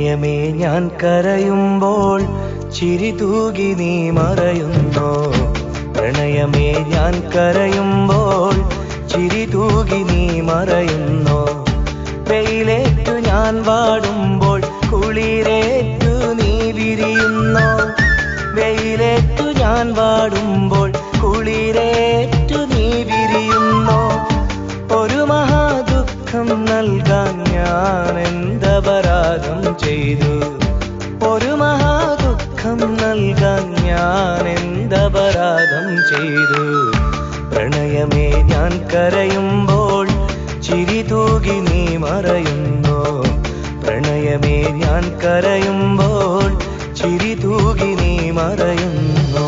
പ്രണയമേ ഞാൻ കരയുമ്പോൾ ചിരി തൂകി നീ മറയുന്നോ. പ്രണയമേ ഞാൻ കരയുമ്പോൾ ചിരി തൂകി നീ മറയുന്നോ. വെയിലേറ്റു ഞാൻ വാടുമ്പോൾ കുളിരേറ്റു നീ വിരിയുന്നോ. വെയിലേറ്റു ഞാൻ വാടുമ്പോൾ കുളിരേറ്റു നീ വിരിയുന്നോ. ഒരു മഹാദുഃഖം നൽകാൻ ഞാൻ എന്തപരാധം ചെയ്തു. ഒരു മഹാദുഃഖം നൽകാൻ ഞാൻ എന്തപരാധം ചെയ്തു. പ്രണയമേ ഞാൻ കരയുമ്പോൾ ചിരി തൂകി നീ മറയുന്നോ. പ്രണയമേ ഞാൻ കരയുമ്പോൾ ചിരി തൂകി നീ മറയുന്നോ.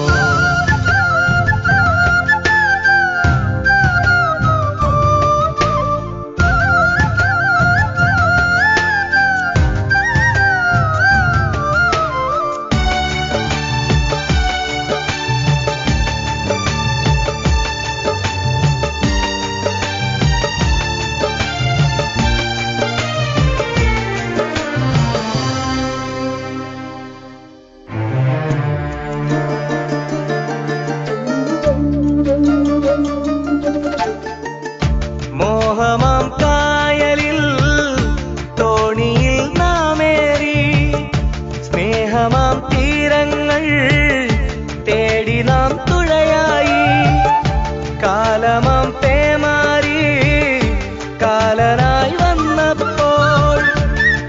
മോഹമാം കായലിൽ തോണിയിൽ നാമേറി സ്നേഹമാം തീരങ്ങൾ തേടി നാം തുഴയായി. കാലമാം പേമാരി കാലനായി വന്നപ്പോൾ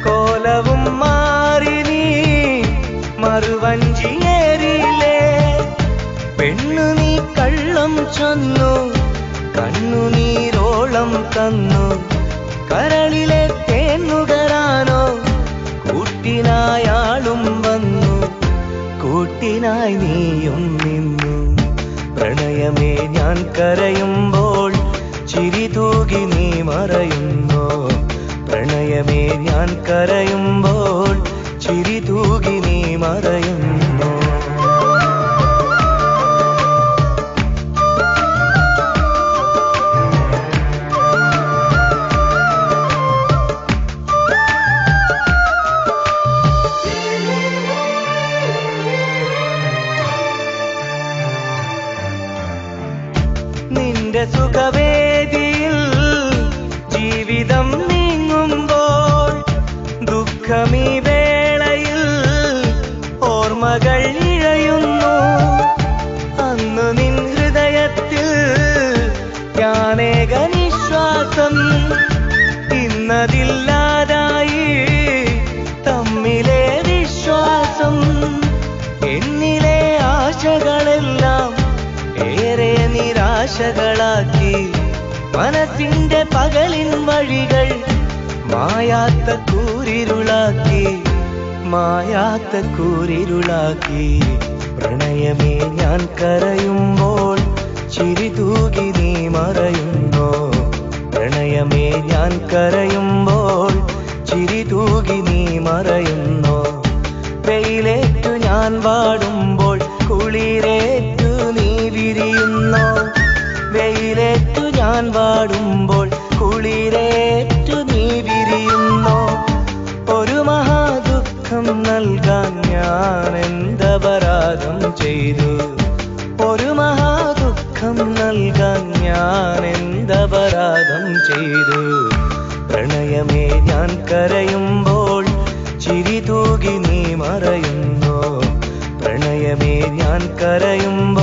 കോലവും മാറി നീ മറുവഞ്ചിയേറിയില്ലേ. പെണ്ണു നീ കള്ളം ചൊന്നു കണ്ണുനീരോളം തന്നു. കരളിലെ തേന്നുകരാനോ കൂട്ടിനായാളും വന്നു. കൂട്ടിനായി നീയും നിന്നു. പ്രണയമേ ഞാൻ കരയുമ്പോൾ ചിരി തൂകി നീ മറയുന്നോ. പ്രണയമേ ഞാൻ കരയുമ്പോൾ ചിരി തൂകി നീ മറയുന്നോ. നിന്റെ സുഖവേദിയിൽ ജീവിതം നീങ്ങുമ്പോൾ ദുഃഖമീ വേളയിൽ ഓർമ്മകൾ ഇഴയുന്നു. അന്നു നിൻ ഹൃദയത്തിൽ ഞാനേക നിശ്വാസം ഇന്നതില്ലാതായി. തമ്മിലെ വിശ്വാസം എന്നിലെ ആശകളെല്ലാം ഏറെ നിരാശകളാക്കി. മനസ്സിന്റെ പകലിൻ വഴികൾ മായാത്ത കൂരിരുളാക്കി. മായാത്ത കൂരിരുളാക്കി. പ്രണയമേ ഞാൻ കരയുമ്പോൾ ചിരി തൂകി നീ മറയുന്നോ. പ്രണയമേ ഞാൻ കരയുമ്പോൾ ചിരി തൂകി നീ മറയുന്നോ. വെയിലേറ്റു ഞാൻ വാടുമ്പോൾ കുളിരേറ്റു നീ വിരിയുന്നോ. വെയിലേറ്റു ഞാൻ വാടുമ്പോൾ കുളിരേറ്റു നീ വിരിയുന്നോ. ഒരു മഹാദുഃഖം നൽകാൻ ഞാൻ എന്തപരാധം ചെയ്തു. ഒരു മഹാദുഃഖം നൽകാൻ ഞാൻ എന്തപരാധം ചെയ്തു. പ്രണയമേ ഞാൻ കരയുമ്പോൾ ചിരി തൂകി നീ മറയുന്നോ. പ്രണയമേ ഞാൻ കരയുമ്പോൾ